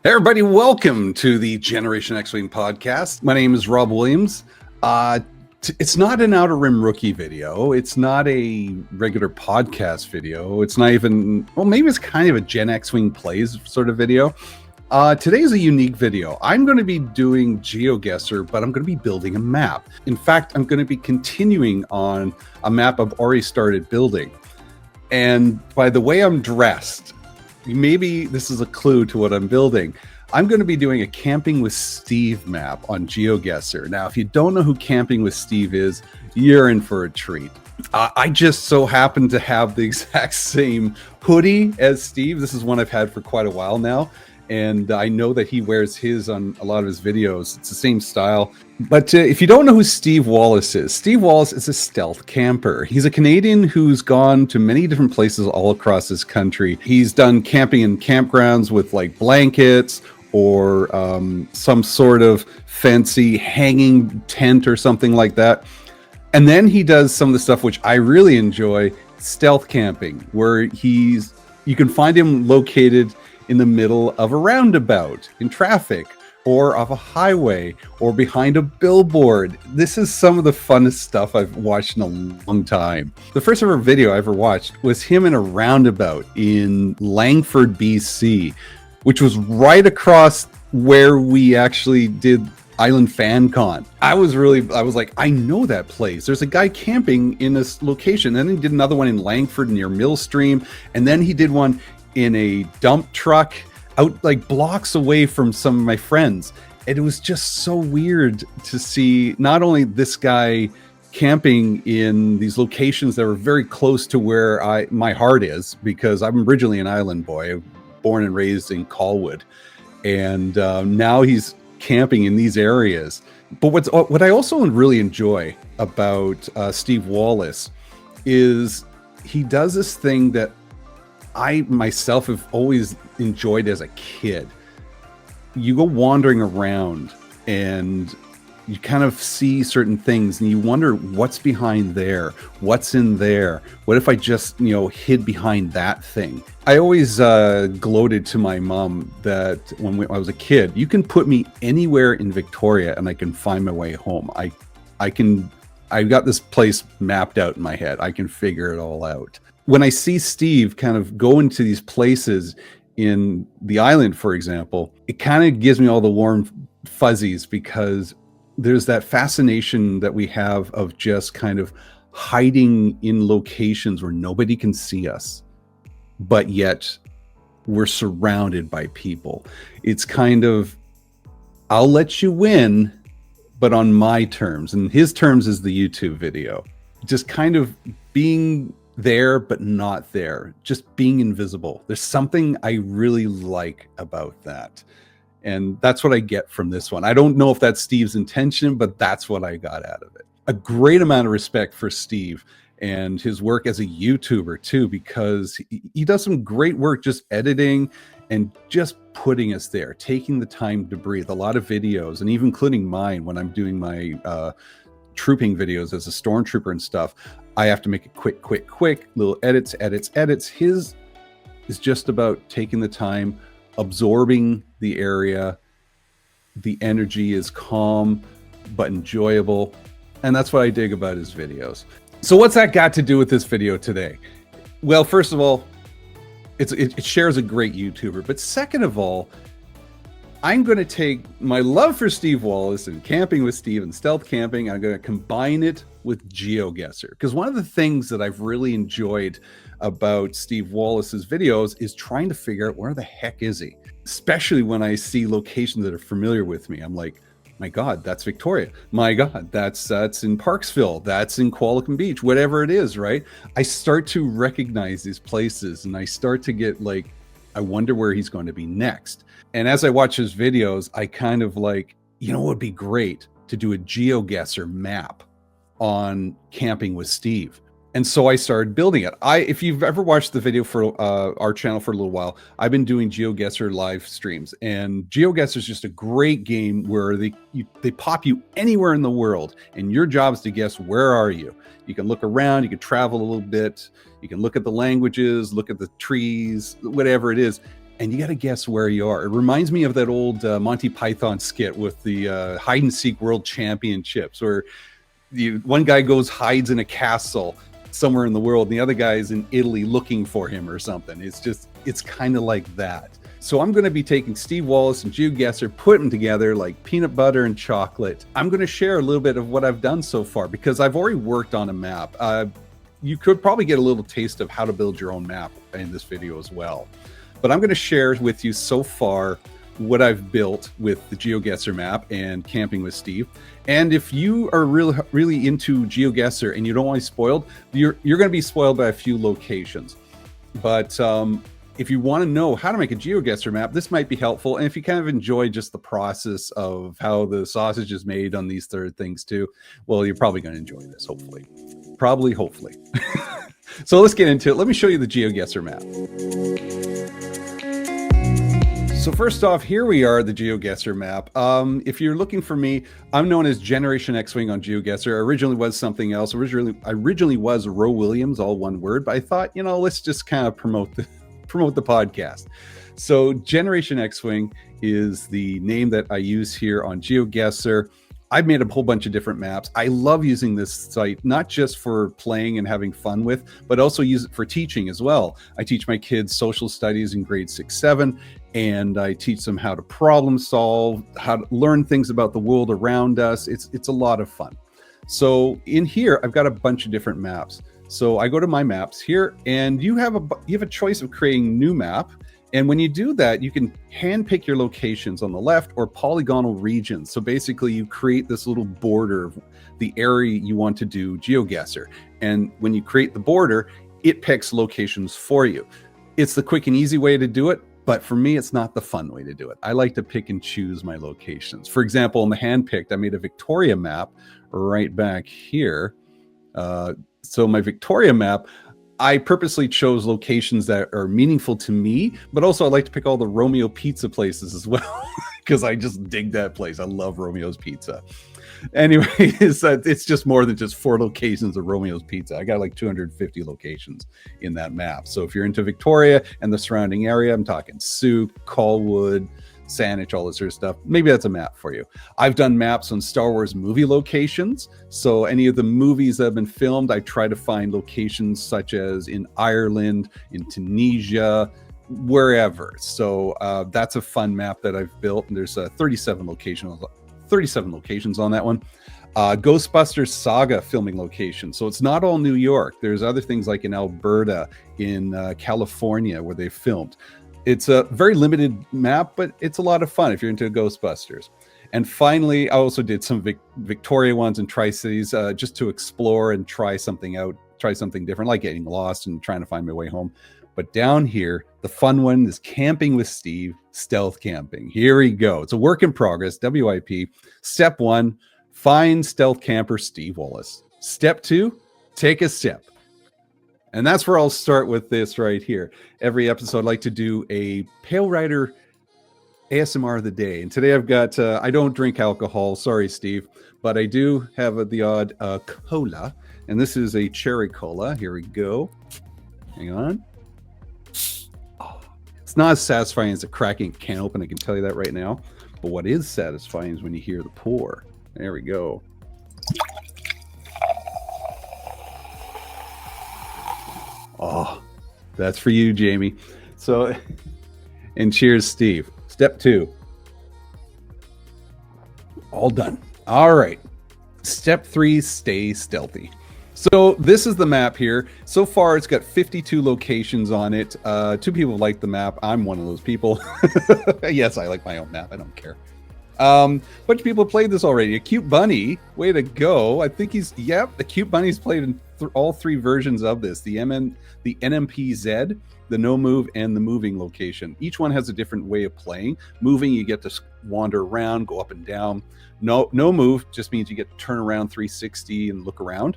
Hey everybody, welcome to the Generation X-Wing podcast. My name is Rob Williams. It's not an Outer Rim rookie video. It's not a regular podcast video. It's not even, well, maybe it's kind of a Gen X-Wing plays sort of video. Today is a unique video. I'm going to be doing Geoguessr, but I'm going to be building a map. In fact, I'm going to be continuing on a map I've already started building. And by the way I'm dressed, maybe this is a clue to what I'm building. I'm going to be doing a Camping with Steve map on Geoguessr. Now, if you don't know who Camping with Steve is, you're in for a treat. I just so happen to have the exact same hoodie as Steve. This is one I've had for quite a while now. And I know that he wears his on a lot of his videos. It's the same style. But if you don't know who Steve Wallace is a stealth camper. He's a Canadian who's gone to many different places all across this country. He's done camping in campgrounds with like blankets or some sort of fancy hanging tent or something like that. And then he does some of the stuff which I really enjoy, stealth camping, where you can find him located in the middle of a roundabout in traffic or off a highway or behind a billboard. This is some of the funnest stuff I've watched in a long time. The first ever video I ever watched was him in a roundabout in Langford, BC, which was right across where we actually did Island Fan Con. I was like, I know that place. There's a guy camping in this location. And then he did another one in Langford near Millstream. And then he did one in a dump truck out like blocks away from some of my friends. And it was just so weird to see not only this guy camping in these locations that were very close to where my heart is, because I'm originally an island boy, born and raised in Colwood. And now he's camping in these areas. But what I also really enjoy about Steve Wallace is he does this thing that I myself have always enjoyed as a kid. You go wandering around and you kind of see certain things and you wonder what's behind there, what's in there. What if I just, hid behind that thing? I always gloated to my mom that when I was a kid, you can put me anywhere in Victoria and I can find my way home. I've got this place mapped out in my head. I can figure it all out. When I see Steve kind of go into these places in the island, for example, it kind of gives me all the warm fuzzies because there's that fascination that we have of just kind of hiding in locations where nobody can see us, but yet we're surrounded by people. It's kind of, I'll let you win, but on my terms. And his terms is the YouTube video. Just kind of being there but not there, just being invisible. There's something I really like about that, and that's what I get from this one. I don't know if that's Steve's intention, but that's what I got out of it. A great amount of respect for Steve and his work as a YouTuber too, because he does some great work just editing and just putting us there, taking the time to breathe. A lot of videos, and even including mine when I'm doing my trooping videos as a stormtrooper and stuff, I have to make it quick, little edits. His is just about taking the time, absorbing the area. The energy is calm, but enjoyable. And that's what I dig about his videos. So what's that got to do with this video today? Well, first of all, it shares a great YouTuber. But second of all, I'm going to take my love for Steve Wallace and Camping with Steve and stealth camping. I'm going to combine it with Geoguessr, because one of the things that I've really enjoyed about Steve Wallace's videos is trying to figure out where the heck is he, especially when I see locations that are familiar with me. I'm like, my God, that's Victoria. My God, that's in Parksville. That's in Qualicum Beach, whatever it is, right? I start to recognize these places and I start to get like, I wonder where he's going to be next. And as I watch his videos, I kind of like, it would be great to do a Geoguessr map on Camping with Steve. And so I started building it. If you've ever watched the video for our channel for a little while, I've been doing Geoguessr live streams. And Geoguessr is just a great game where they pop you anywhere in the world. And your job is to guess, where are you? You can look around, you can travel a little bit, you can look at the languages, look at the trees, whatever it is. and you got to guess where you are. It reminds me of that old Monty Python skit with the hide and seek world championships, where one guy hides in a castle somewhere in the world, and the other guy is in Italy looking for him or something. It's kind of like that. So I'm going to be taking Steve Wallace and Geoguessr, put them together like peanut butter and chocolate. I'm going to share a little bit of what I've done so far, because I've already worked on a map. You could probably get a little taste of how to build your own map in this video as well. But I'm going to share with you so far what I've built with the Geoguessr map and Camping with Steve. And if you are really into Geoguessr and you don't want to be spoiled, you're going to be spoiled by a few locations. But if you want to know how to make a Geoguessr map, this might be helpful. And if you kind of enjoy just the process of how the sausage is made on these third things too, well, you're probably going to enjoy this, hopefully. Hopefully. So let's get into it. Let me show you the Geoguessr map. So first off, here we are, the Geoguessr map. If you're looking for me, I'm known as Generation X-Wing on Geoguessr. Originally was something else. Originally was Ro Williams, all one word. But I thought, let's just kind of promote the podcast. So Generation X-Wing is the name that I use here on Geoguessr. I've made a whole bunch of different maps. I love using this site, not just for playing and having fun with, but also use it for teaching as well. I teach my kids social studies in grade 6, 7, and I teach them how to problem solve, how to learn things about the world around us. It's a lot of fun. So in here, I've got a bunch of different maps. So I go to my maps here, and you have a choice of creating a new map. And when you do that, you can handpick your locations on the left or polygonal regions. So basically you create this little border of the area you want to do Geoguessr. And when you create the border, it picks locations for you. It's the quick and easy way to do it, but for me, it's not the fun way to do it. I like to pick and choose my locations. For example, in the handpicked, I made a Victoria map right back here. So my Victoria map, I purposely chose locations that are meaningful to me, but also I like to pick all the Romeo Pizza places as well, because I just dig that place. I love Romeo's Pizza. Anyways, it's just more than just 4 locations of Romeo's Pizza. I got like 250 locations in that map. So if you're into Victoria and the surrounding area, I'm talking Souk, Colwood, Saanich, all this sort of stuff, maybe that's a map for you. I've done maps on Star Wars movie locations. So any of the movies that have been filmed, I try to find locations such as in Ireland, in Tunisia, wherever. So that's a fun map that I've built. And there's 37 locations on that one. Ghostbusters Saga filming location. So it's not all New York. There's other things like in Alberta, in California, where they filmed. It's a very limited map, but it's a lot of fun if you're into Ghostbusters. And finally, I also did some Victoria ones and Tri-Cities just to explore and try something out, try something different, like getting lost and trying to find my way home. But down here, the fun one is Camping with Steve, stealth camping. Here we go. It's a work in progress, WIP. Step 1, find stealth camper Steve Wallace. Step 2, take a step. And that's where I'll start with this right here. Every episode, I like to do a Pale Rider ASMR of the day. And today I've got, I don't drink alcohol. Sorry, Steve. But I do have the odd cola. And this is a cherry cola. Here we go. Hang on. Oh, it's not as satisfying as a cracking can open. I can tell you that right now. But what is satisfying is when you hear the pour. There we go. Oh, that's for you, Jamie. So, and cheers, Steve. Step 2. All done. All right. Step 3, stay stealthy. So this is the map here. So far, it's got 52 locations on it. 2 people like the map. I'm one of those people. Yes, I like my own map. I don't care. Bunch of people have played this already. A Cute Bunny, way to go. I think the Cute Bunny's played in all 3 versions of this. The NMPZ, the no move, and the moving location. Each one has a different way of playing. Moving, you get to wander around, go up and down. No move just means you get to turn around 360 and look around.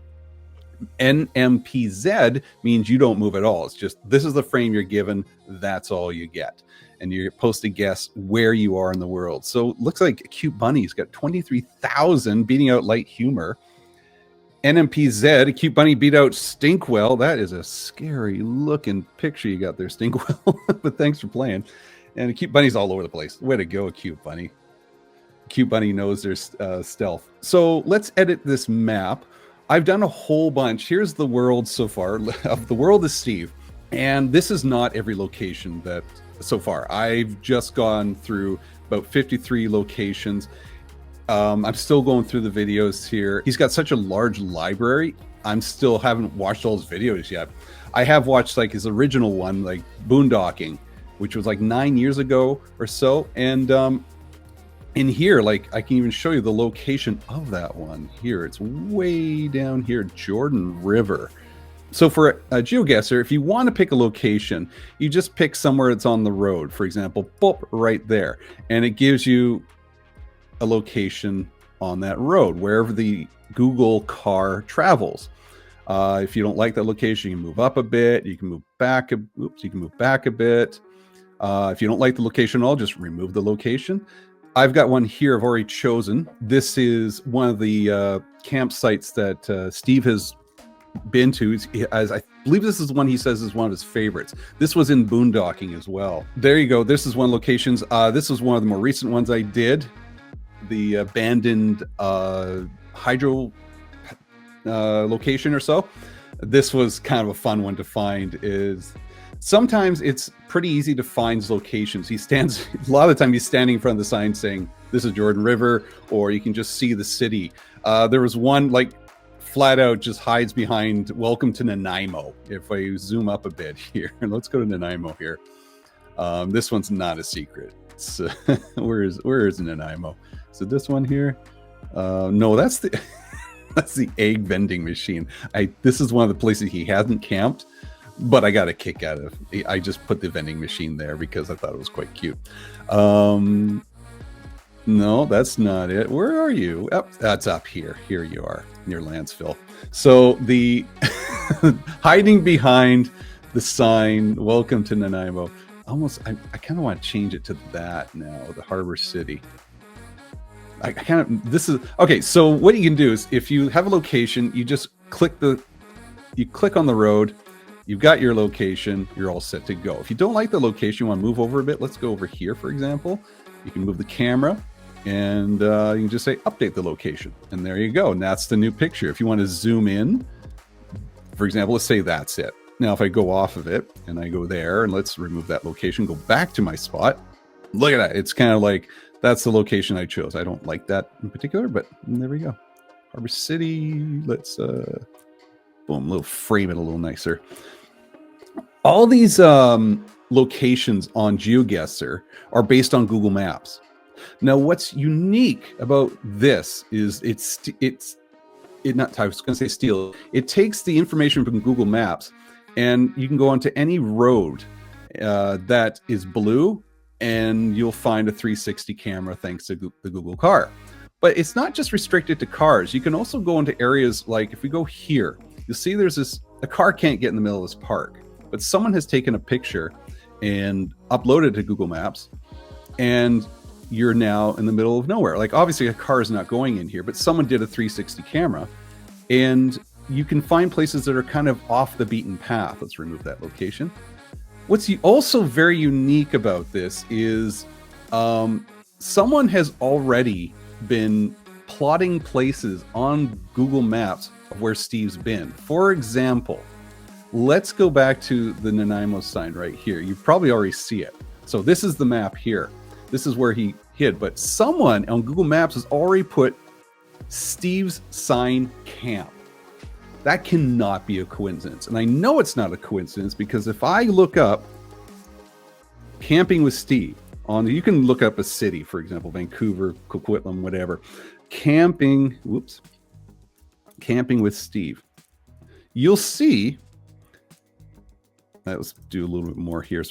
NMPZ means you don't move at all. It's just, this is the frame you're given. That's all you get. And you're supposed to guess where you are in the world. So it looks like a Cute Bunny's got 23,000, beating out Light Humor. NMPZ, a Cute Bunny beat out Stinkwell. That is a scary looking picture you got there, Stinkwell. But thanks for playing. And a cute bunny's all over the place. Way to go, cute bunny. Cute bunny knows there's stealth. So let's edit this map. I've done a whole bunch. Here's the world so far. The world is Steve. And this is not every location that so far. I've just gone through about 53 locations. I'm still going through the videos here. He's got such a large library. I'm still haven't watched all his videos yet. I have watched like his original one, like Boondocking, which was like 9 years ago or so. And in here, like I can even show you the location of that one here. It's way down here, Jordan River. So for a Geoguessr, if you want to pick a location, you just pick somewhere that's on the road. For example, boop, right there. And it gives you a location on that road, wherever the Google car travels. If you don't like that location, you can move up a bit. You can move back. You can move back a bit. If you don't like the location at all, just remove the location. I've got one here I've already chosen. This is one of the campsites that Steve has been to, as I believe this is the one he says is one of his favorites. This was in Boondocking as well. There you go. This is one of the locations. This was one of the more recent ones I did. The abandoned hydro location or so. This was kind of a fun one to find. Is sometimes it's pretty easy to find locations. He stands a lot of the time he's standing in front of the sign saying this is Jordan River, or you can just see the city. There was one like flat out just hides behind welcome to Nanaimo. If I zoom up a bit here, let's go to Nanaimo here. This one's not a secret. So, where is Nanaimo? So this one here, no, that's the that's the egg vending machine. This is one of the places he hasn't camped, but I got a kick out of. I just put the vending machine there because I thought it was quite cute. No, that's not it. Where are you? Oh, that's up here. Here you are, near Lanceville. So the hiding behind the sign, welcome to Nanaimo. Almost, I kind of want to change it to that now, the Harbor City. This is, okay, so what you can do is if you have a location, you just click on the road, you've got your location, you're all set to go. If you don't like the location, you want to move over a bit, let's go over here, for example. You can move the camera and you can just say update the location. And there you go. And that's the new picture. If you want to zoom in, for example, let's say that's it. Now, if I go off of it and I go there and let's remove that location, go back to my spot. Look at that. It's kind of like, that's the location I chose. I don't like that in particular, but there we go. Harbor City. Let's, boom, a little frame it a little nicer. All these locations on Geoguessr are based on Google Maps. Now, what's unique about this is I was going to say steal. It takes the information from Google Maps, and you can go onto any road that is blue, and you'll find a 360 camera thanks to the Google car. But it's not just restricted to cars. You can also go into areas like, if we go here, you'll see there's a car can't get in the middle of this park, but someone has taken a picture and uploaded it to Google Maps, and you're now in the middle of nowhere. Like, obviously a car is not going in here, but someone did a 360 camera, and you can find places that are kind of off the beaten path. Let's remove that location. What's also very unique about this is someone has already been plotting places on Google Maps of where Steve's been. For example, let's go back to the Nanaimo sign right here. You probably already see it. So this is the map here. This is where he hid, but someone on Google Maps has already put Steve's sign camp. That cannot be a coincidence. And I know it's not a coincidence because if I look up camping with Steve you can look up a city, for example, Vancouver, Coquitlam, whatever. Camping with Steve. You'll see, let's do a little bit more here.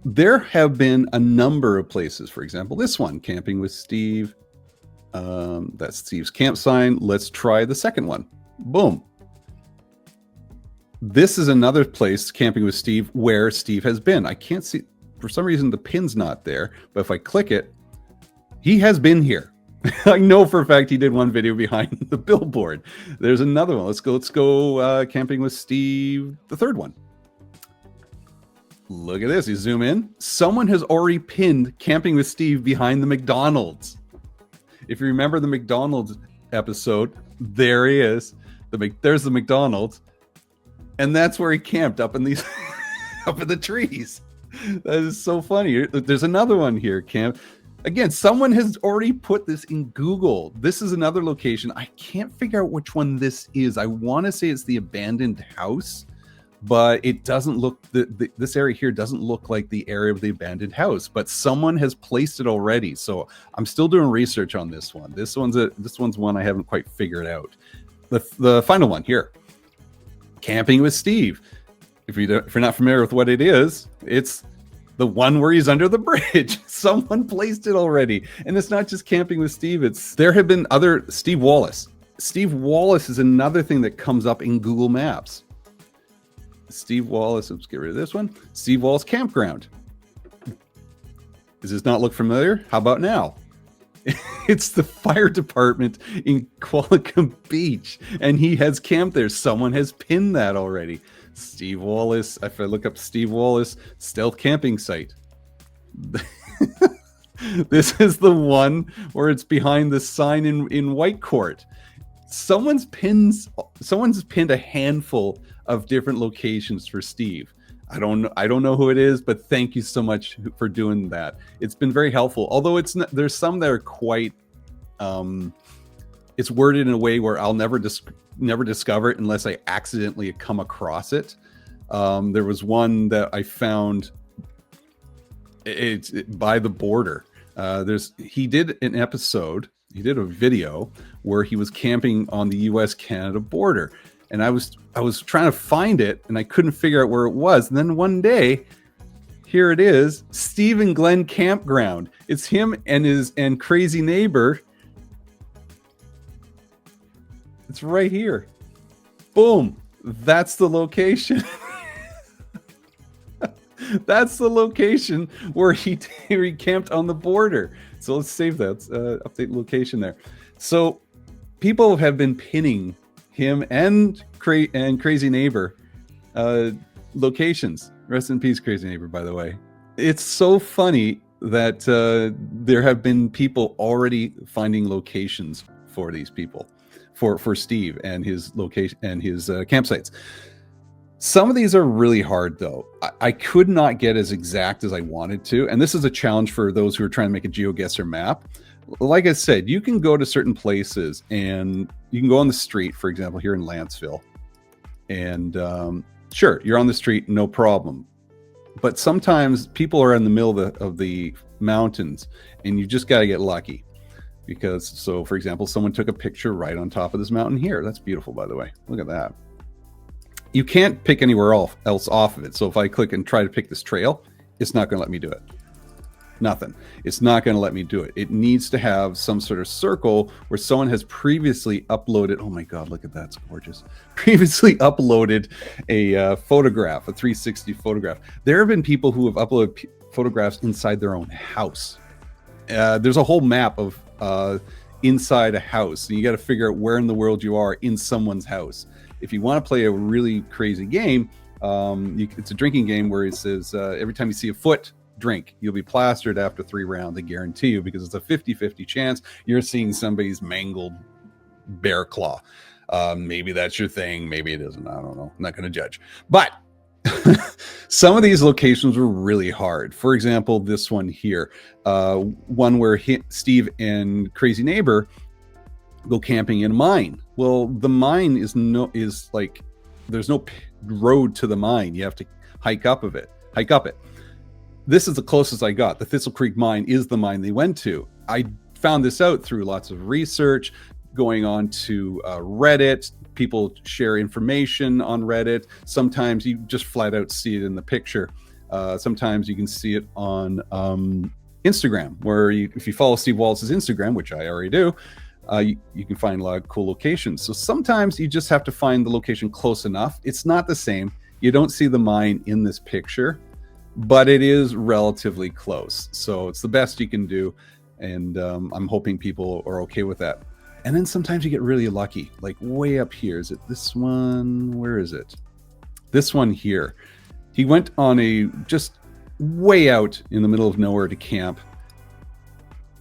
There have been a number of places, for example, this one, camping with Steve. That's Steve's camp sign. Let's try the second one. Boom. This is another place, camping with Steve, where Steve has been. I can't see, for some reason the pin's not there, but if I click it, he has been here. I know for a fact he did one video behind the billboard. There's another one. Let's go camping with Steve, the third one. Look at this. You zoom in. Someone has already pinned Camping with Steve behind the McDonald's. If you remember the McDonald's episode, there he is. There's the McDonald's. And that's where he camped, up in these up in the trees. That is so funny. There's another one here, Camp. Again, someone has already put this in Google. This is another location. I can't figure out which one this is. I want to say it's the abandoned house, but it doesn't look, this area here doesn't look like the area of the abandoned house, but someone has placed it already. So I'm still doing research on this one. This one's one I haven't quite figured out. The final one here, Camping with Steve. If you're not familiar with what it is, it's the one where he's under the bridge. Someone placed it already. And it's not just Camping with Steve. There have been other, Steve Wallace. Steve Wallace is another thing that comes up in Google Maps. Steve Wallace, let's get rid of this one. Steve Wallace Campground. Does this not look familiar? How about now? It's the fire department in Qualicum Beach, and he has camped there. Someone has pinned that already. Steve Wallace, if I look up Steve Wallace stealth camping site. This is the one where it's behind the sign in White Court. Someone's pinned a handful of different locations for Steve. I don't know who it is, but thank you so much for doing that. It's been very helpful. Although there's some that are quite, it's worded in a way where I'll never discover it unless I accidentally come across it. There was one that I found. It's by the border. He did an episode. He did a video where he was camping on the U.S.-Canada border. And I was trying to find it, and I couldn't figure out where it was. And then one day, here it is, Steve and Glenn Campground. It's him and crazy neighbor. It's right here. Boom. That's the location. That's the location where he camped on the border. So let's save that. Update location there. So people have been pinning him and crazy neighbor locations. Rest in peace, crazy neighbor, by the way. It's so funny that there have been people already finding locations for these people, for Steve and his location and his campsites. Some of these are really hard, though. I could not get as exact as I wanted to, and this is a challenge for those who are trying to make a Geoguessr map. Like I said, you can go to certain places, and you can go on the street, for example, here in Lanceville, and sure, you're on the street, no problem. But sometimes people are in the middle of the mountains, and you just got to get lucky. Because, so for example, someone took a picture right on top of this mountain here. That's beautiful, by the way. Look at that. You can't pick anywhere else off of it. So if I click and try to pick this trail, it's not going to let me do it. Nothing. It's not going to let me do it. It needs to have some sort of circle where someone has previously uploaded. Oh my God, look at that. It's gorgeous. Previously uploaded a photograph, a 360 photograph. There have been people who have uploaded photographs inside their own house. There's a whole map of inside a house. And you got to figure out where in the world you are in someone's house. If you want to play a really crazy game, it's a drinking game where it says every time you see a foot, drink. You'll be plastered after 3 rounds, I guarantee you, because it's a 50-50 chance you're seeing somebody's mangled bear claw. Maybe that's your thing. Maybe it isn't. I don't know. I'm not going to judge. But some of these locations were really hard. For example, this one here, one where Steve and Crazy Neighbor go camping in a mine. Well, the mine is like, there's no road to the mine. You have to hike up it. This is the closest I got. The Thistle Creek mine is the mine they went to. I found this out through lots of research, going on to Reddit. People share information on Reddit. Sometimes you just flat out see it in the picture. Sometimes you can see it on Instagram, where if you follow Steve Wallace's Instagram, which I already do, you can find a lot of cool locations. So sometimes you just have to find the location close enough. It's not the same. You don't see the mine in this picture, but it is relatively close. So it's the best you can do. And I'm hoping people are okay with that. And then sometimes you get really lucky, like way up here. Is it this one? Where is it? This one here. He went on a just way out in the middle of nowhere to camp,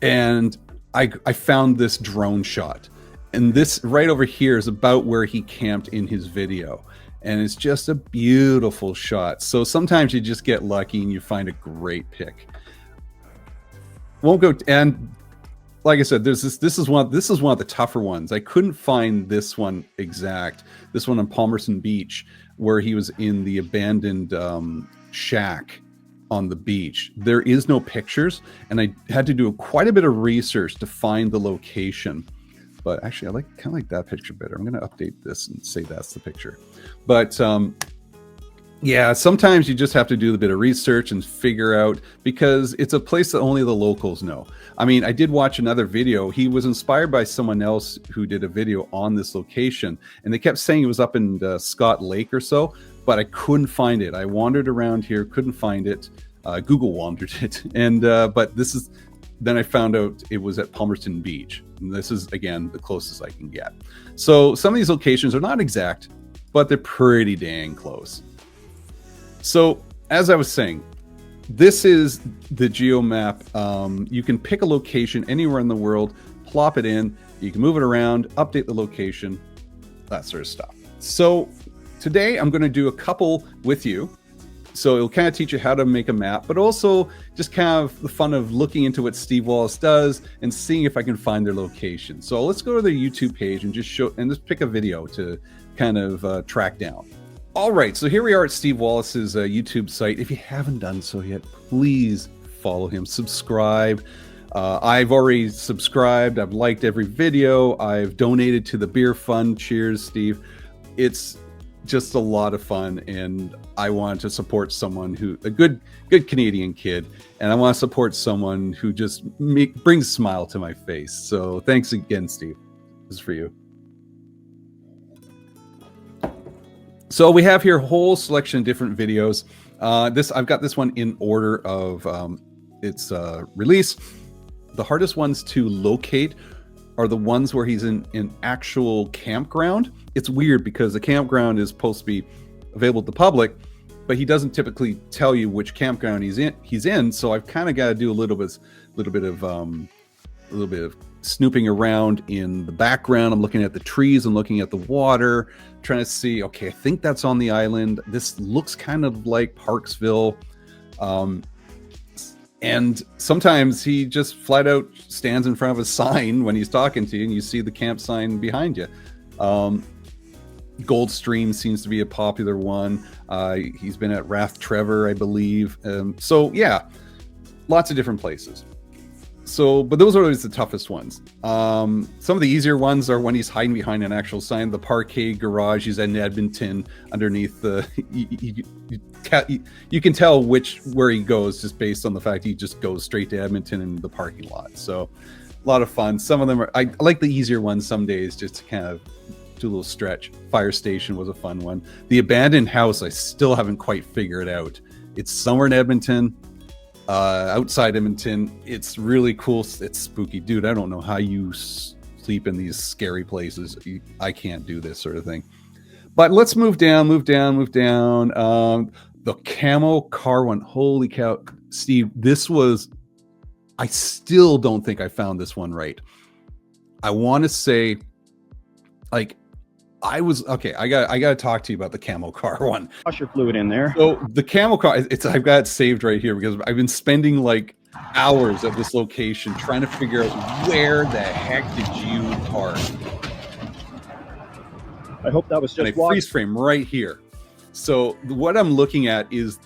and I found this drone shot, and this right over here is about where he camped in his video, and it's just a beautiful shot. So sometimes you just get lucky and you find a great pick. Won't go, and like I said, there's this is one of the tougher ones. I couldn't find this one exact. This one on Palmerston Beach, where he was in the abandoned shack on the beach. There is no pictures, and I had to do quite a bit of research to find the location. But actually, I kind of like that picture better. I'm going to update this and say that's the picture. But yeah, sometimes you just have to do a bit of research and figure out, because it's a place that only the locals know. I mean, I did watch another video. He was inspired by someone else who did a video on this location, and they kept saying it was up in Scott Lake or so, but I couldn't find it. I wandered around here, couldn't find it. Google wandered it, and but then I found out it was at Palmerston Beach. And this is, again, the closest I can get. So some of these locations are not exact, but they're pretty dang close. So as I was saying, this is the GeoMap. You can pick a location anywhere in the world, plop it in, you can move it around, update the location, that sort of stuff. So today I'm going to do a couple with you. So it'll kind of teach you how to make a map, but also just kind of the fun of looking into what Steve Wallace does and seeing if I can find their location. So let's go to their YouTube page and just pick a video to kind of track down. All right, so here we are at Steve Wallace's YouTube site. If you haven't done so yet, please follow him, subscribe. I've already subscribed. I've liked every video. I've donated to the beer fund. Cheers, Steve. It's just a lot of fun, and I want to support someone a good Canadian kid, and I want to support someone who just brings a smile to my face. So thanks again, Steve. This is for you. So we have here a whole selection of different videos. I've got this one in order of its release. The hardest ones to locate are the ones where he's in an actual campground. It's weird because the campground is supposed to be available to the public, but he doesn't typically tell you which campground he's in. So I've kind of got to do a little bit of snooping around in the background. I'm looking at the trees, I'm looking at the water, trying to see, okay, I think that's on the island. This looks kind of like Parksville. And sometimes he just flat out stands in front of a sign when he's talking to you, and you see the camp sign behind you. Goldstream seems to be a popular one. He's been at Rath Trevor, I believe. So yeah, lots of different places. So, but those are always the toughest ones. Some of the easier ones are when he's hiding behind an actual sign. The parquet garage, he's in Edmonton underneath the... You can tell where he goes just based on the fact he just goes straight to Edmonton in the parking lot. So a lot of fun. Some of them are... I like the easier ones some days just to kind of do a little stretch. Fire station was a fun one. The abandoned house, I still haven't quite figured out. It's somewhere in Edmonton. Outside Edmonton. It's really cool. It's spooky. Dude, I don't know how you sleep in these scary places. I can't do this sort of thing. But let's move down. The camo car one. Holy cow. Steve, I still don't think I found this one right. I want to say, like, I got to talk to you about the camo car one. Washer fluid in there. So the camo car, I've got it saved right here because I've been spending like hours at this location trying to figure out where the heck did you park. I hope that was just freeze frame right here. So what I'm looking at is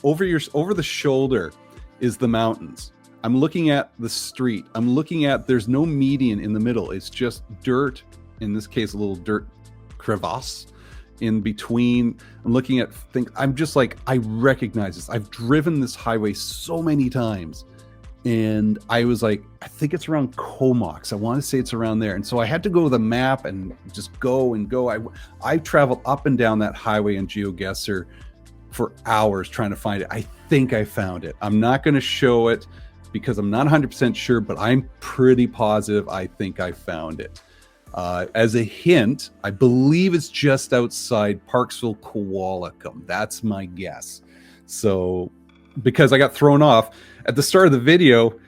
over the shoulder is the mountains. I'm looking at the street. I'm looking at, there's no median in the middle. It's just dirt. In this case, a little dirt crevasse in between. I'm looking at things. I'm just like, I recognize this. I've driven this highway so many times, and I was like, I think it's around Comox. I want to say it's around there. And so I had to go to the map and just go and go. I traveled up and down that highway in Geoguessr for hours trying to find it. I think I found it. I'm not going to show it because I'm not 100% sure, but I'm pretty positive I think I found it. As a hint, I believe it's just outside Parksville, Kowalikum. That's my guess. So because I got thrown off at the start of the video,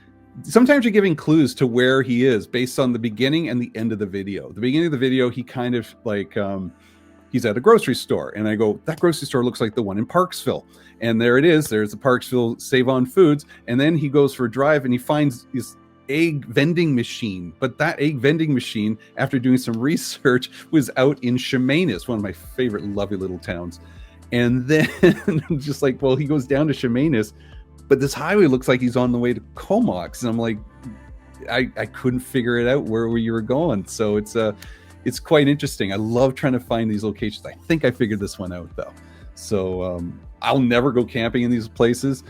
sometimes you're giving clues to where he is based on the beginning and the end of the video. The beginning of the video, he kind of like he's at a grocery store, and I go, that grocery store looks like the one in Parksville, and there it is. There's the Parksville Save On Foods, and then he goes for a drive and he finds his egg vending machine, but that egg vending machine, after doing some research, was out in Chemainus, one of my favorite lovely little towns. And then I'm just like, well, he goes down to Chemainus, but this highway looks like he's on the way to Comox, and I'm like, I couldn't figure it out where you were going. So it's quite interesting. I love trying to find these locations. I think I figured this one out though. So I'll never go camping in these places,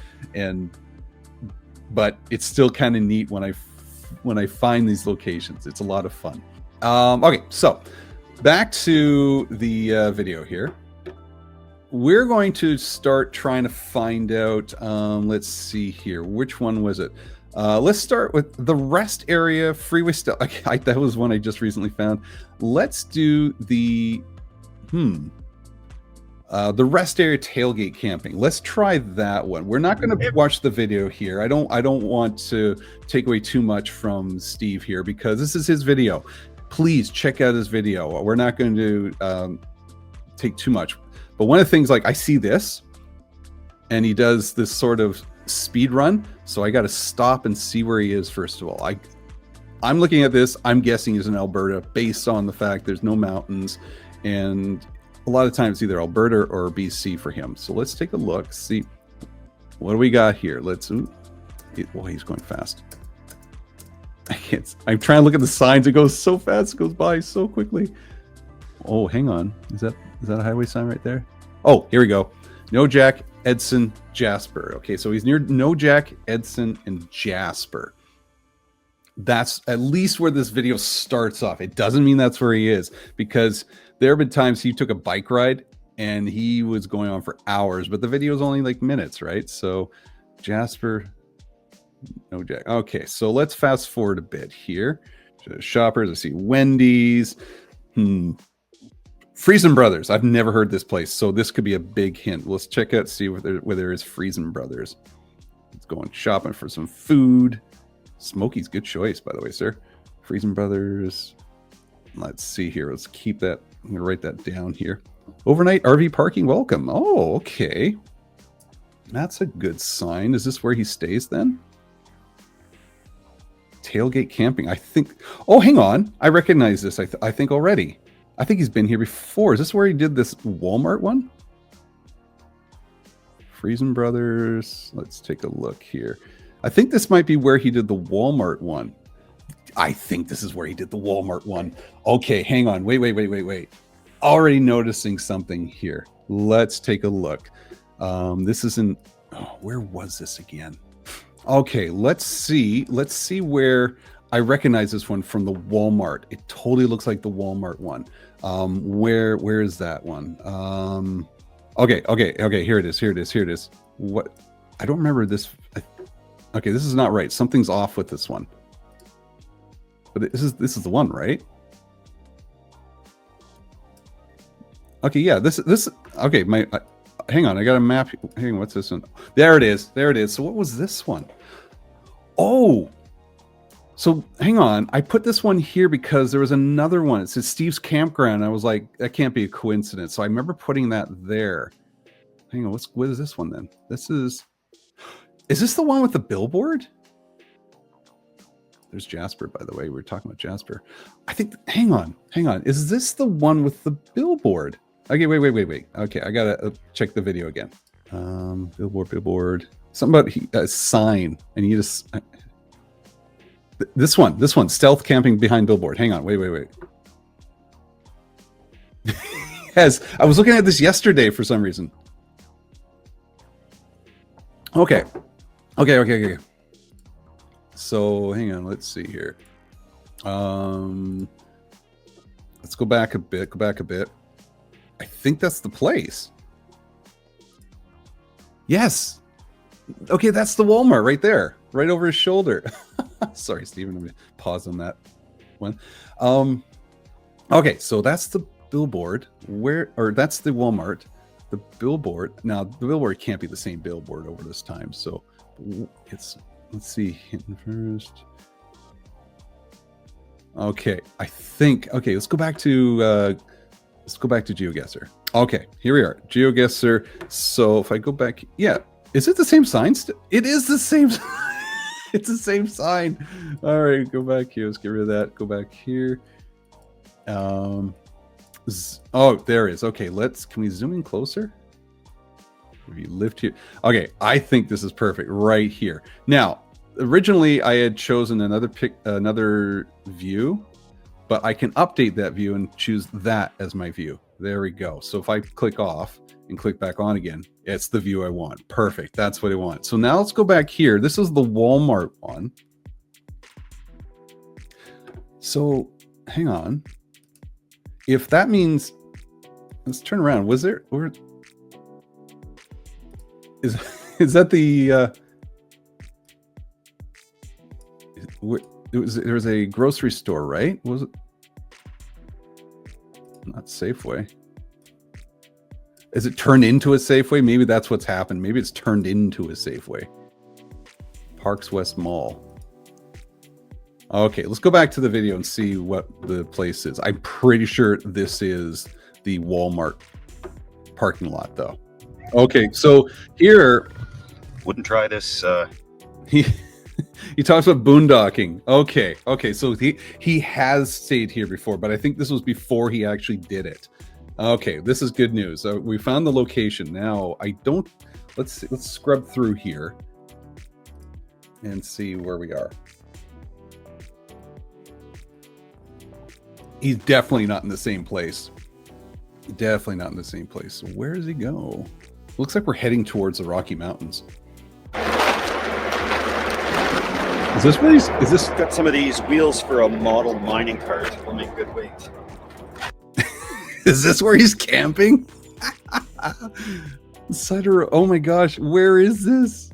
but it's still kind of neat when I find these locations. It's a lot of fun. Okay, so back to the video here. We're going to start trying to find out, let's see here, which one was it? Let's start with the rest area, freeway stuff. That was one I just recently found. Let's do the rest area tailgate camping. Let's try that one. We're not going to watch the video here. I don't want to take away too much from Steve here because this is his video. Please check out his video. We're not going to take too much. But one of the things, like, I see this, and he does this sort of speed run, so I got to stop and see where he is first of all. I'm looking at this. I'm guessing he's in Alberta based on the fact there's no mountains, and a lot of times either Alberta or BC for him. So let's take a look, see what do we got here. Well, he's going fast. I'm trying to look at the signs. It goes so fast. It goes by so quickly. Oh, hang on. Is that a highway sign right there? Oh, here we go. Nojack, Edson, Jasper. Okay, so he's near Nojack, Edson, and Jasper. That's at least where this video starts off. It doesn't mean that's where he is, because there have been times he took a bike ride and he was going on for hours, but the video is only like minutes, right? So Jasper, Nojack. Okay, so let's fast forward a bit here. Shoppers, I see Wendy's. Friesen Brothers. I've never heard this place, so this could be a big hint. Let's check out, see where there is Friesen Brothers. Let's go and shopping for some food. Smokey's good choice, by the way, sir. Friesen Brothers. Let's see here. Let's keep that. I'm going to write that down here. Overnight RV parking welcome. Oh, okay. That's a good sign. Is this where he stays then? Tailgate camping. I think. Oh, hang on. I recognize this. I think already. I think he's been here before. Is this where he did this Walmart one? Friesen Brothers. Let's take a look here. I think this might be where he did the Walmart one. I think this is where he did the Walmart one. Okay, hang on. Wait. Already noticing something here. Let's take a look. This is in... Oh, where was this again? Okay, let's see. Let's see where... I recognize this one from the Walmart. It totally looks like the Walmart one. Where is that one? Okay. Here it is. What? I don't remember this. Okay, this is not right. Something's off with this one. But this is the one, right? Okay, yeah. This. Okay, hang on. I got a map. Hang on. What's this one? There it is. So what was this one? Oh. So hang on, I put this one here because there was another one. It says Steve's Campground. I was like, that can't be a coincidence. So I remember putting that there. Hang on, what is this one then? Is this the one with the billboard? There's Jasper, by the way. We were talking about Jasper. I think, hang on. Is this the one with the billboard? Okay, wait. Okay, I gotta check the video again. Billboard. Something about a sign, and you just... This one, stealth camping behind billboard. Hang on, wait. Yes, I was looking at this yesterday for some reason. Okay. So hang on, let's see here. Let's go back a bit. I think that's the place. Yes. Okay, that's the Walmart right there, right over his shoulder. Sorry, Steven, I'm gonna pause on that one. Okay, so that's the billboard. That's the Walmart. the billboard. Now the billboard can't be the same billboard over this time. So let's see, Hinton first. Okay, okay, let's go back to Geoguessr. Okay, here we are, Geoguessr. So if I go back, yeah, is it the same sign? It is the same. It's the same sign. All right, go back here. Let's get rid of that. Go back here. Oh, there it is. Okay, can we zoom in closer? If you lift here. Okay, I think this is perfect right here. Now, originally I had chosen another view, but I can update that view and choose that as my view. There we go. So if I click off and click back on again, it's the view I want. Perfect. That's what I want. So now let's go back here. This is the Walmart one. So hang on. If that means, let's turn around. Was there, or is that the, there was a grocery store, right? Was it not Safeway? Is it turned into a Safeway? Maybe that's what's happened. Maybe it's turned into a Safeway. Parks West Mall. Okay, let's go back to the video and see what the place is. I'm pretty sure this is the Walmart parking lot, though. Okay, so here, wouldn't try this. He talks about boondocking. Okay, so he has stayed here before, but I think this was before he actually did it. Okay, this is good news. We found the location. Now let's scrub through here and see where we are. He's definitely not in the same place. Definitely not in the same place. So where does he go? Looks like we're heading towards the Rocky Mountains. Is this where is this? Got some of these wheels for a model mining cart. Will make good weight. Is this where he's camping? Cider, oh my gosh, where is this?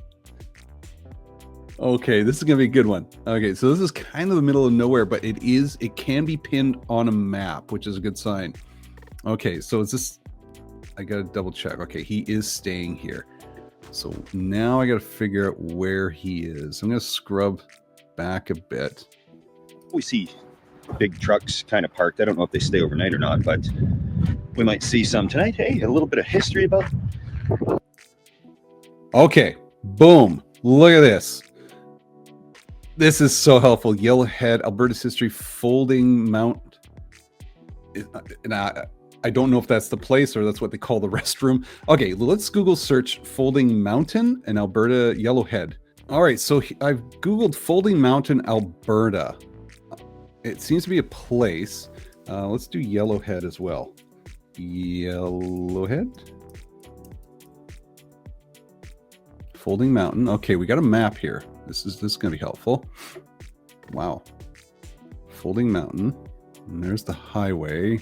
Okay, this is gonna be a good one. Okay, so this is kind of the middle of nowhere, but it can be pinned on a map, which is a good sign. Okay, so is this, I gotta double check. Okay, he is staying here. So now I gotta figure out where he is. I'm gonna scrub back a bit. We see big trucks kind of parked. I don't know if they stay overnight or not, but we might see some tonight. Hey, a little bit of history about. Okay, boom. Look at this. This is so helpful. Yellowhead, Alberta's history, folding mount. And I don't know if that's the place or that's what they call the restroom. Okay, let's Google search Folding Mountain and Alberta Yellowhead. All right, so I've Googled Folding Mountain, Alberta. It seems to be a place. Let's do Yellowhead as well. Yellowhead? Folding Mountain. Okay, we got a map here. This is going to be helpful. Wow. Folding Mountain. And there's the highway.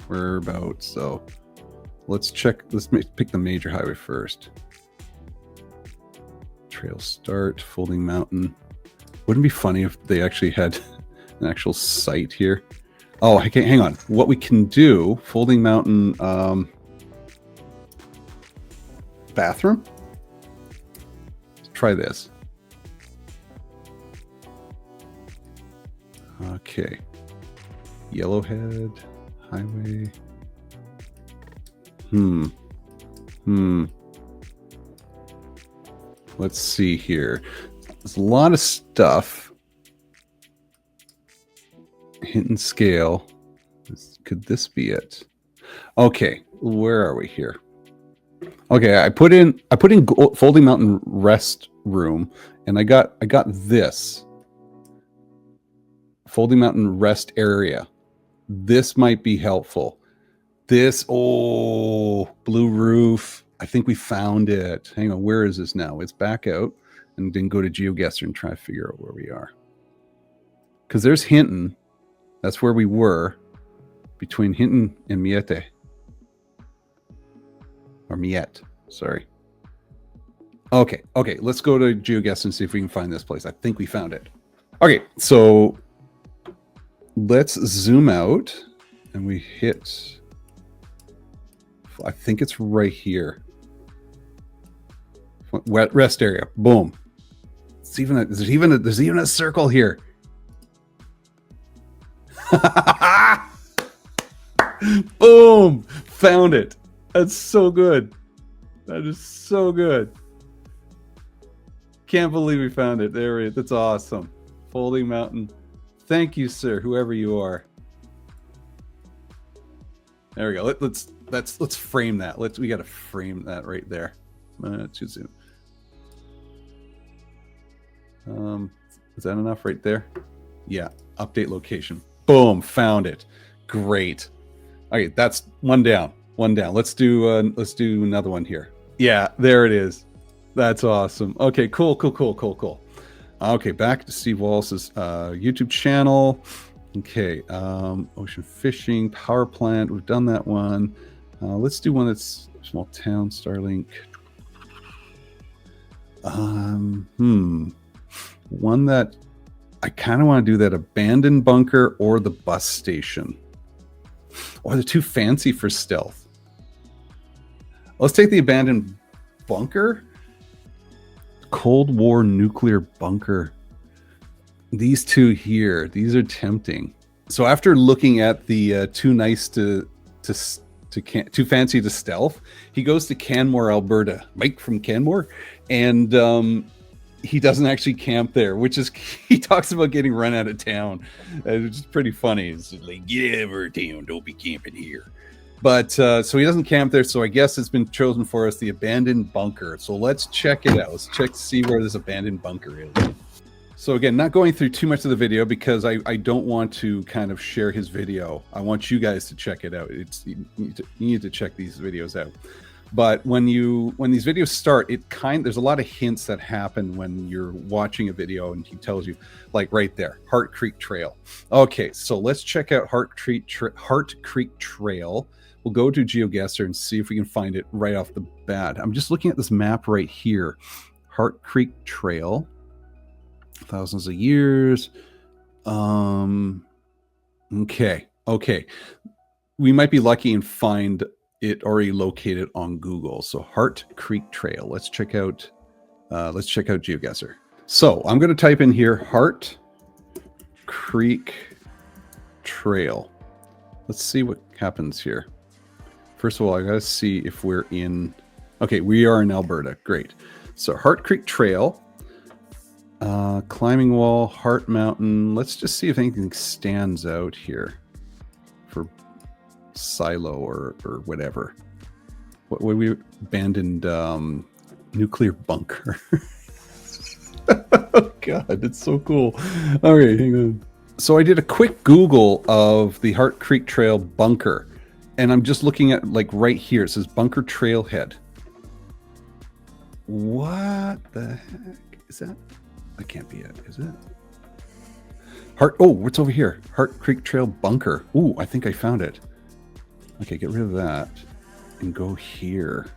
Whereabouts? So let's check. Let's pick the major highway first. Trail start, Folding Mountain. Wouldn't it be funny if they actually had an actual site here? Oh, hang on. What we can do, Folding Mountain bathroom. Let's try this. Okay. Yellowhead highway. Let's see here. There's a lot of stuff. Hinton scale. Could this be it? Okay, where are we here? Okay, I put in Folding Mountain rest room, and I got this Folding Mountain rest area. This might be helpful. This, blue roof. I think we found it. Hang on, where is this now? It's back out, and then go to Geoguessr and try to figure out where we are. Because there's Hinton. That's where we were, between Hinton and Miette. Or Miette, sorry. Okay, let's go to Geoguessr and see if we can find this place. I think we found it. Okay, so let's zoom out, and we hit I think it's right here. Wet rest area. Boom. It's even there's even a circle here. Boom! Found it. That's so good. That is so good. Can't believe we found it. There it is. That's awesome. Folding mountain. Thank you, sir, whoever you are. There we go. Let's frame that. We got to frame that right there. Too soon. Is that enough right there? Yeah. Update location. Boom. Found it. Great. Okay, that's one down. Let's do another one here. Yeah, there it is. That's awesome. Okay, cool. Okay, back to Steve Wallace's YouTube channel. Okay, ocean fishing, power plant. We've done that one. Let's do one that's small town, Starlink. One that I kind of want to do, that abandoned bunker or the bus station. Or they're too fancy for stealth. Let's take the abandoned bunker. Cold War nuclear bunker. These two here, these are tempting. So after looking at the too fancy to stealth, he goes to Canmore, Alberta. Mike from Canmore, and he doesn't actually camp there, which is, he talks about getting run out of town, which is pretty funny. It's like, get over town, don't be camping here. But so he doesn't camp there. So I guess it's been chosen for us, the abandoned bunker. So let's check it out. Let's check to see where this abandoned bunker is. So again, not going through too much of the video because I don't want to kind of share his video. I want you guys to check it out. You need to check these videos out. But when these videos start, there's a lot of hints that happen when you're watching a video, and he tells you, like right there, Hart Creek Trail. Okay, so let's check out Hart Creek Trail. We'll go to Geoguessr and see if we can find it right off the bat. I'm just looking at this map right here. Hart Creek Trail. Thousands of years. Okay. We might be lucky and find it already located on Google. So Hart Creek Trail. Let's check out Geoguessr. So I'm going to type in here Hart Creek Trail. Let's see what happens here. First of all, I got to see if we're in. Okay, we are in Alberta. Great. So Hart Creek Trail, climbing wall, Hart Mountain. Let's just see if anything stands out here for silo or whatever. What would we abandoned nuclear bunker? Oh God, it's so cool. All right, hang on. So I did a quick Google of the Hart Creek Trail bunker, and I'm just looking at like right here. It says bunker trailhead. What the heck is that? That can't be it, is it? Oh, what's over here? Hart Creek Trail bunker. Ooh, I think I found it. Okay, get rid of that and go here.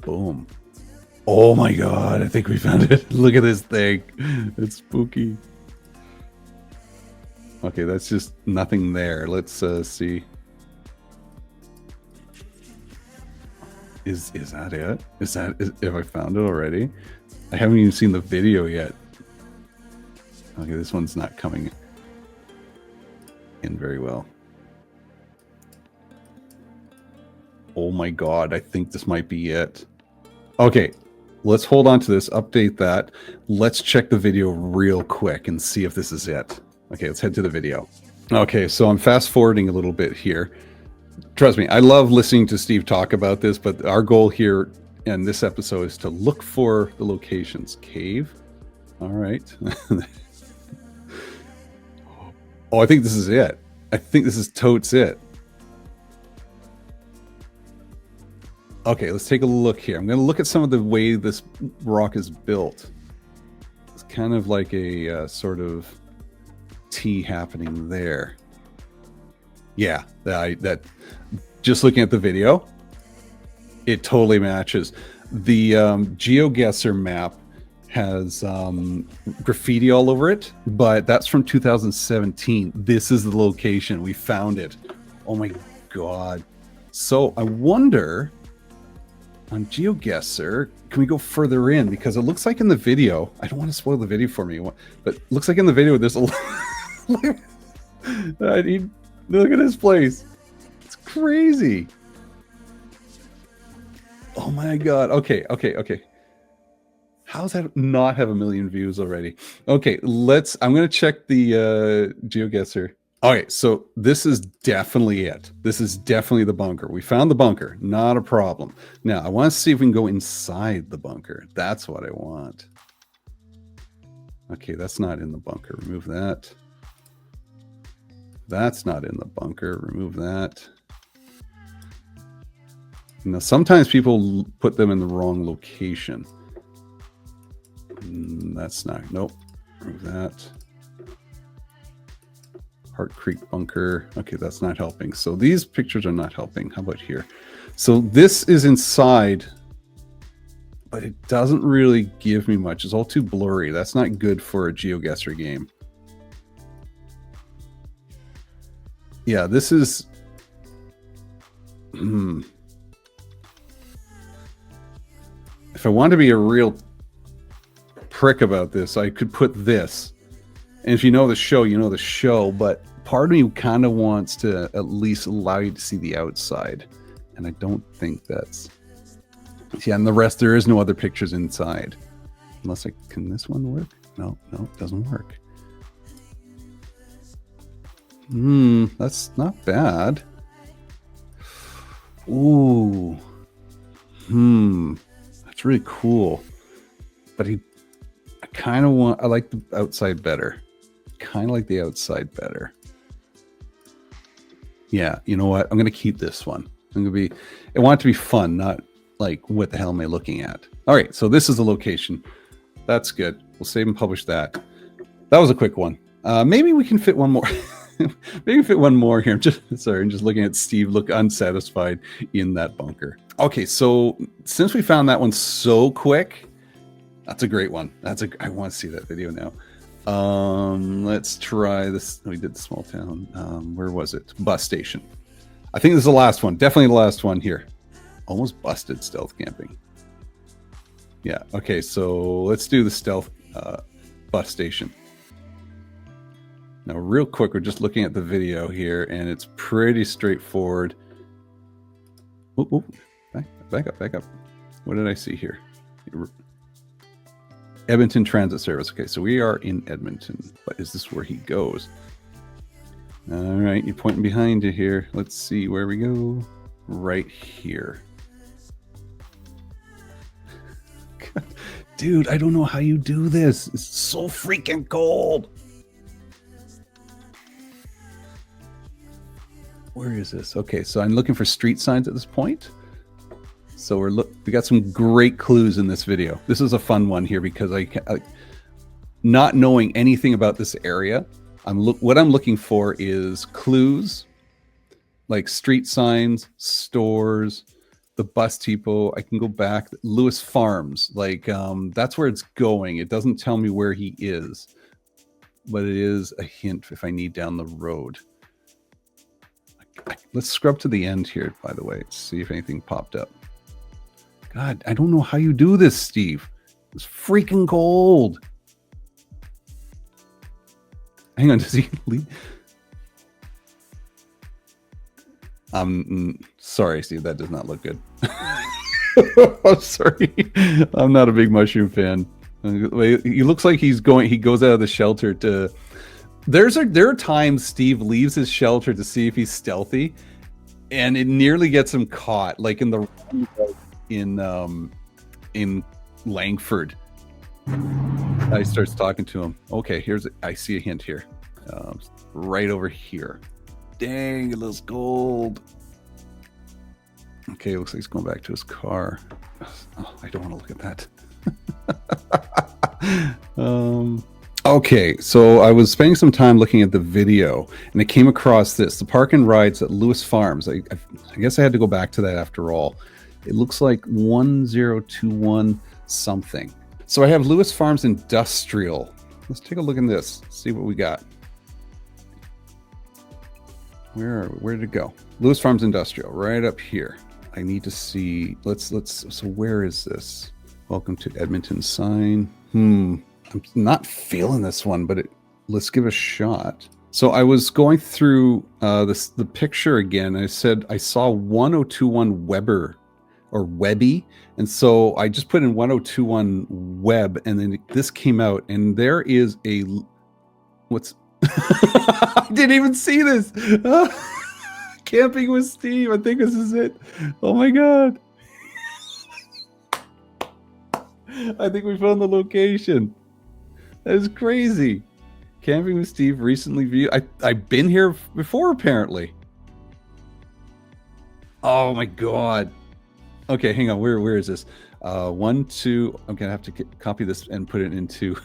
Boom. Oh my God, I think we found it. Look at this thing. It's spooky. Okay, that's just nothing there. Let's see. Is that it? Have I found it already? I haven't even seen the video yet. Okay, this one's not coming in very well. Oh my God, I think this might be it. Okay, let's hold on to this, update that. Let's check the video real quick and see if this is it. Okay, let's head to the video. Okay, so I'm fast forwarding a little bit here. Trust me, I love listening to Steve talk about this, but our goal here in this episode is to look for the locations. Cave. All right. Oh, I think this is it. I think this is totes it. Okay, let's take a look here. I'm going to look at some of the way this rock is built. It's kind of like a sort of T happening there. Yeah, that just looking at the video, it totally matches. The Geoguessr map has graffiti all over it, but that's from 2017. This is the location. We found it. Oh my God. So I wonder on Geoguessr, can we go further in? Because it looks like in the video, I don't want to spoil the video for me, but it looks like in the video there's a look at this place. It's crazy. Oh my god. Okay. How's that not have a million views already? Okay, I'm gonna check the Geoguessr. Okay, so this is definitely it. This is definitely the bunker. We found the bunker, not a problem. Now, I want to see if we can go inside the bunker. That's what I want. Okay, that's not in the bunker. Remove that. That's not in the bunker. Remove that. Now, sometimes people put them in the wrong location. That's not, nope. Remove that. Heart Creek bunker. Okay, that's not helping. So these pictures are not helping. How about here? So this is inside, but it doesn't really give me much. It's all too blurry. That's not good for a Geoguessr game. Yeah, this is... If I want to be a real prick about this, I could put this. And if you know the show, you know the show, but part of me kind of wants to at least allow you to see the outside. And I don't think that's... Yeah, and the rest, there is no other pictures inside. Unless can this one work? No, it doesn't work. That's not bad. Ooh. That's really cool. But I kind of I like the outside better. Kind of like the outside better. Yeah, you know what? I'm going to keep this one. I want it to be fun, not like, what the hell am I looking at? All right, so this is the location. That's good. We'll save and publish that. That was a quick one. Maybe we can fit one more. Maybe fit one more here. I'm just looking at Steve look unsatisfied in that bunker. Okay, so since we found that one so quick, that's a great one. I want to see that video now. Let's try this. We did the small town. Where was it? Bus station. I think this is the last one. Definitely the last one here. Almost busted stealth camping. Yeah. Okay. So let's do the stealth bus station. Now, real quick, we're just looking at the video here, and it's pretty straightforward. Oh, back up. What did I see here? Edmonton Transit Service. Okay, so we are in Edmonton, but is this where he goes? All right, you're pointing behind you here. Let's see where we go. Right here. God, dude, I don't know how you do this. It's so freaking cold. Where is this? Okay, so I'm looking for street signs at this point. So we got some great clues in this video. This is a fun one here because not knowing anything about this area, what I'm looking for is clues like street signs, stores, the bus depot. I can go back. Lewis Farms, like that's where it's going. It doesn't tell me where he is, but it is a hint if I need down the road. Let's scrub to the end here, by the way, see if anything popped up. God, I don't know how you do this, Steve. It's freaking cold. Hang on, does he leave? Sorry, Steve, that does not look good. I'm sorry. I'm not a big mushroom fan. He looks like he goes out of the shelter to... There are times Steve leaves his shelter to see if he's stealthy, and it nearly gets him caught, like in Langford. I starts talking to him. Okay, I see a hint here. Right over here. Dang, it looks gold. Okay, looks like he's going back to his car. Oh, I don't want to look at that. Okay, so I was spending some time looking at the video, and I came across this, the park and rides at Lewis Farms. I guess I had to go back to that after all. It looks like 1021 something. So I have Lewis Farms Industrial. Let's take a look at this, see what we got. Where did it go? Lewis Farms Industrial, right up here. I need to see, so where is this? Welcome to Edmonton sign. I'm not feeling this one, but let's give it a shot. So I was going through the picture again. I said I saw 1021 Weber or Webby. And so I just put in 1021 Web, and then this came out, and there is I didn't even see this. Camping with Steve. I think this is it. Oh my God. I think we found the location. That is crazy. Camping with Steve recently viewed. I've been here before, apparently. Oh my God. Okay, hang on. Where is this? 1, 2. I'm gonna have to copy this and put it into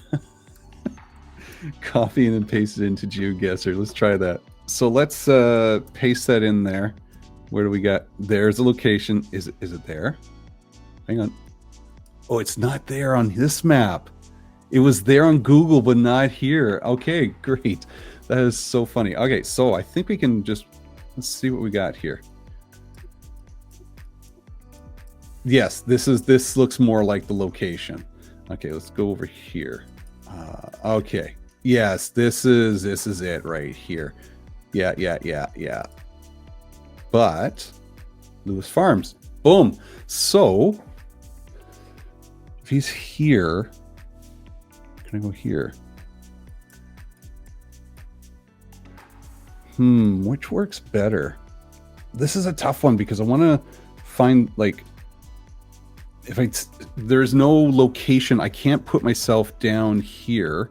copy and then paste it into Geoguessr. Let's try that. So let's paste that in there. Where do we got? There's a location. Is it there? Hang on. Oh, it's not there on this map. It was there on Google, but not here. Okay, great. That is so funny. Okay, so I think we can just, let's see what we got here. Yes, this looks more like the location. Okay, let's go over here. Okay. Yes, this is it right here. Yeah. But Lewis Farms. Boom. So if he's here, can I go here? Which works better? This is a tough one because I want to find, like, there's no location. I can't put myself down here.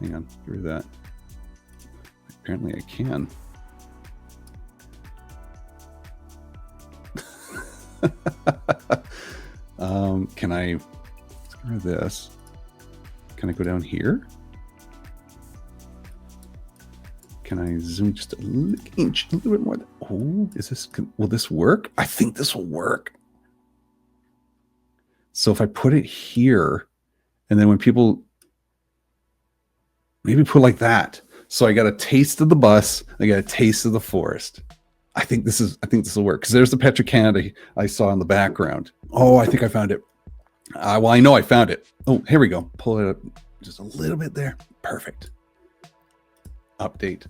Hang on, through that. Apparently I can. Can I, let's get rid of this. Can I go down here? Can I zoom just a little bit more? Oh, will this work? I think this will work. So if I put it here, and then when people, maybe put like that. So I got a taste of the bus. I got a taste of the forest. I think this will work because there's the Petro-Canada I saw in the background. Oh, I think I found it. Well, I know I found it. Oh, here we go. Pull it up just a little bit there. Perfect. Update.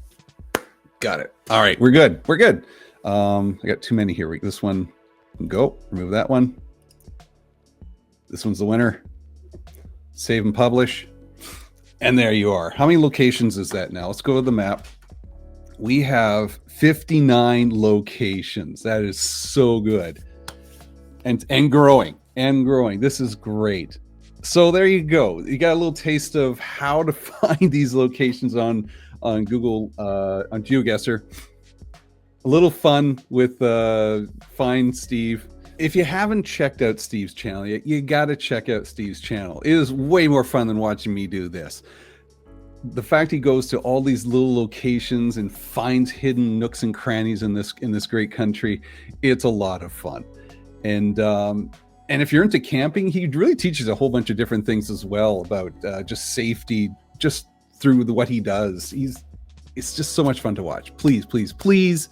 Got it. All right, we're good. We're good. I got too many here. This one, go. Remove that one. This one's the winner. Save and publish. And there you are. How many locations is that now? Let's go to the map. We have 59 locations. That is so good. And growing. And growing. This is great. So there you go. You got a little taste of how to find these locations on Google, on Geoguessr. A little fun with Find Steve. If you haven't checked out Steve's channel yet, you got to check out Steve's channel. It is way more fun than watching me do this. The fact he goes to all these little locations and finds hidden nooks and crannies in this great country, it's a lot of fun. And if you're into camping, he really teaches a whole bunch of different things as well about just safety, just through what he does. It's just so much fun to watch. Please, please, please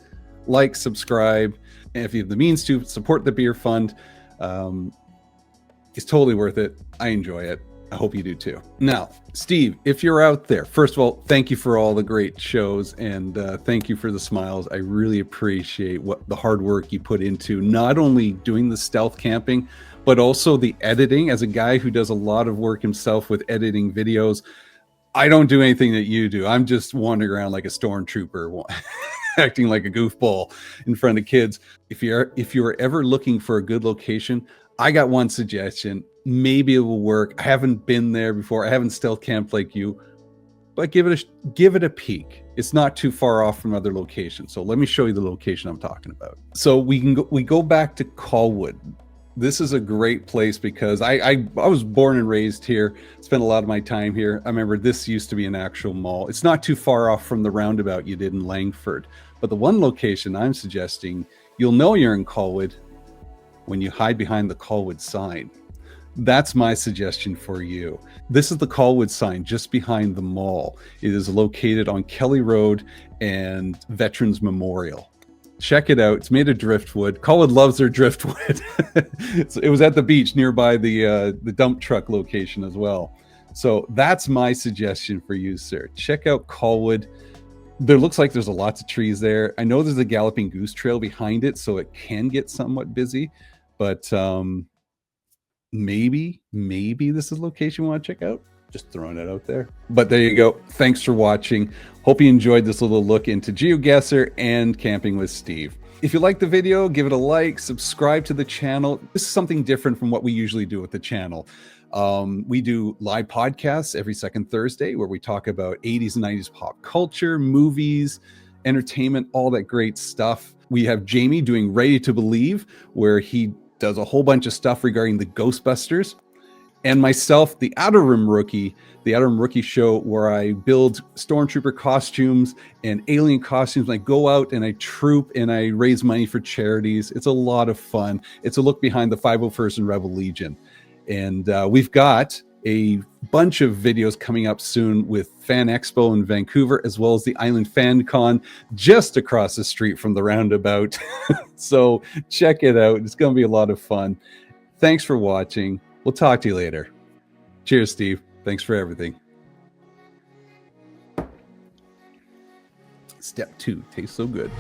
like, subscribe. And if you have the means to, support the beer fund. It's totally worth it. I enjoy it. I hope you do too. Now, Steve, if you're out there, first of all, thank you for all the great shows, and thank you for the smiles. I really appreciate the hard work you put into not only doing the stealth camping, but also the editing. As a guy who does a lot of work himself with editing videos, I don't do anything that you do. I'm just wandering around like a stormtrooper, acting like a goofball in front of kids. If you're ever looking for a good location, I got one suggestion. Maybe it will work. I haven't been there before. I haven't stealth camped like you, but give it a peek. It's not too far off from other locations. So let me show you the location I'm talking about. So we go back to Colwood. This is a great place because I was born and raised here, spent a lot of my time here. I remember this used to be an actual mall. It's not too far off from the roundabout you did in Langford. But the one location I'm suggesting, you'll know you're in Colwood when you hide behind the Colwood sign. That's my suggestion for you. This is the Colwood sign just behind the mall. It is located on Kelly Road and Veterans Memorial. Check it out. It's made of driftwood. Colwood loves their driftwood. It was at the beach nearby the dump truck location as well. So that's my suggestion for you, sir. Check out Colwood. There looks like there's lots of trees there. I know there's a galloping goose trail behind it, so it can get somewhat busy, but maybe this is a location you want to check out. Just throwing it out there. But there you go. Thanks for watching. Hope you enjoyed this little look into Geoguessr and camping with Steve. If you liked the video, give it a like, subscribe to the channel. This is something different from what we usually do with the channel. We do live podcasts every second Thursday where we talk about 80s and 90s pop culture, movies, entertainment, all that great stuff. We have Jamie doing Ready to Believe, where he does a whole bunch of stuff regarding the Ghostbusters. And myself, the Outer Rim Rookie show, where I build stormtrooper costumes and alien costumes. I go out and I troop and I raise money for charities. It's a lot of fun. It's a look behind the 501st and Rebel Legion. And we've got a bunch of videos coming up soon with Fan Expo in Vancouver, as well as the Island Fan Con just across the street from the roundabout. So check it out. It's going to be a lot of fun. Thanks for watching. We'll talk to you later. Cheers, Steve. Thanks for everything. Step 2 tastes so good.